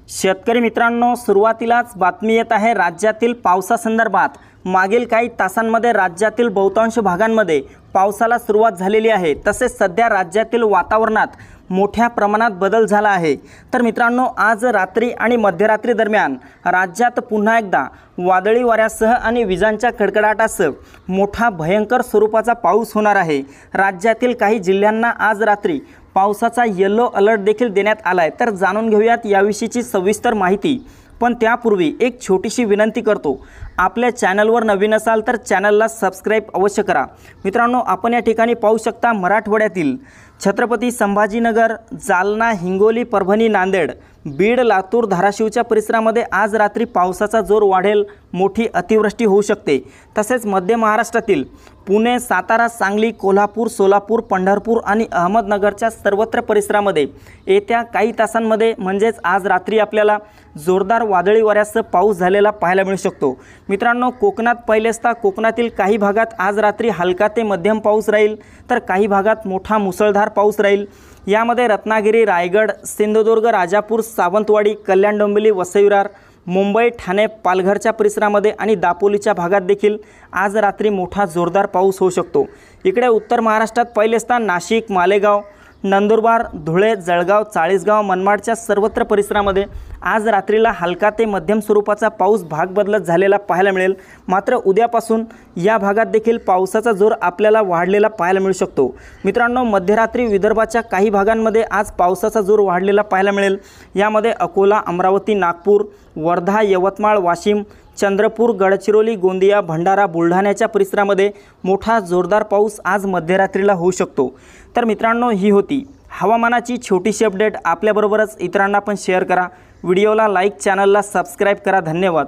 शेतकरी मित्रांनो, सुरुवातीलाच बातमी येत आहे राज्यातील पावसासंदर्भात। मागील काही तासांमध्ये राज्यातील बहुतांश भागांमध्ये पावसाला सुरुवात झालेली आहे। तसेच सध्या राज्यातील वातावरणात मोठ्या प्रमाणात बदल झाला आहे। तर मित्रांनो, आज रात्री आणि मध्यरात्री दरम्यान राज्यात पुन्हा एकदा वादळी वाऱ्यासह आणि विजांच्या कडकडाटासह मोठा भयंकर स्वरूपाचा पाऊस होणार आहे। राज्यातील काही जिल्ह्यांना आज रात्री पावसाचा येलो अलर्ट देखील देण्यात आला आहे। तर जाणून घेऊयात याविषयीची सविस्तर माहिती। पण त्यापूर्वी एक छोटीशी विनंती करतो, आपल्या चॅनलवर नवीन असाल तर चॅनलला सबस्क्राइब अवश्य करा। मित्रांनो, आपण या ठिकाणी पाहू शकता मराठवाड्यातील छत्रपती संभाजीनगर, जालना, हिंगोली, परभणी, नांदेड, बीड, लातूर, धाराशिवच्या परिसरामध्ये आज रात्री पावसाचा जोर वाढेल, मोठी अतिवृष्टी होऊ शकते। तसेच मध्य महाराष्ट्रातील पुणे, सातारा, सांगली, कोल्हापूर, सोलापूर, पंढरपूर आणि अहमदनगरच्या सर्वत्र परिसरामध्ये येत्या काही तासांमध्ये म्हणजेच आज रात्री आपल्याला जोरदार वादळी वाऱ्यासह पाऊस झालेला पाहायला मिळू शकतो। मित्रांनो, कोकणात पहिलेस्ता कोकणातील काही भागात आज रात्री हलका ते मध्यम पाऊस राहील, तर काही भागात मोठा मुसळधार पाऊस राहील। यामध्ये रत्नागिरी, रायगड, सिंधुदुर्ग, राजापूर, सावंतवाडी, कल्याण, डोंबिवली, वसई विरार, मुंबई, ठाणे, पालघरच्या परिसरामध्ये आणि दापोलीच्या भागात देखील आज रात्री मोठा जोरदार पाऊस होऊ शकतो। इकडे उत्तर महाराष्ट्रात पहिलेस्ता नाशिक, मालेगाव, नंदुरबार, धुळे, जळगाव, चाळीसगाव, मनमाडच्या सर्वत्र परिसरामध्ये आज रात्रीला हलका ते मध्यम स्वरूपाचा पाऊस भाग बदलत झालेला पाहायला मिळेल। मात्र उद्यापासून या भागात देखील पावसाचा जोर आपल्याला वाढलेला पाहायला मिळू शकतो। मित्रांनो, मध्यरात्री विदर्भाच्या काही भागांमध्ये आज पावसाचा जोर वाढलेला पाहायला मिळेल। यामध्ये अकोला, अमरावती, नागपूर, वर्धा, यवतमाळ, वाशिम, चंद्रपूर, गडचिरोली, गोंदिया, भंडारा, बुलढाण्याच्या परिसरामध्ये मोठा जोरदार पाऊस आज मध्यरात्रीला होऊ शकतो। तर मित्रांनो, ही होती हवामानाची छोटीशी अपडेट। आपल्याबरोबरच इतरांना पण शेअर करा। व्हिडिओला लाईक, चॅनलला सबस्क्राइब करा। धन्यवाद।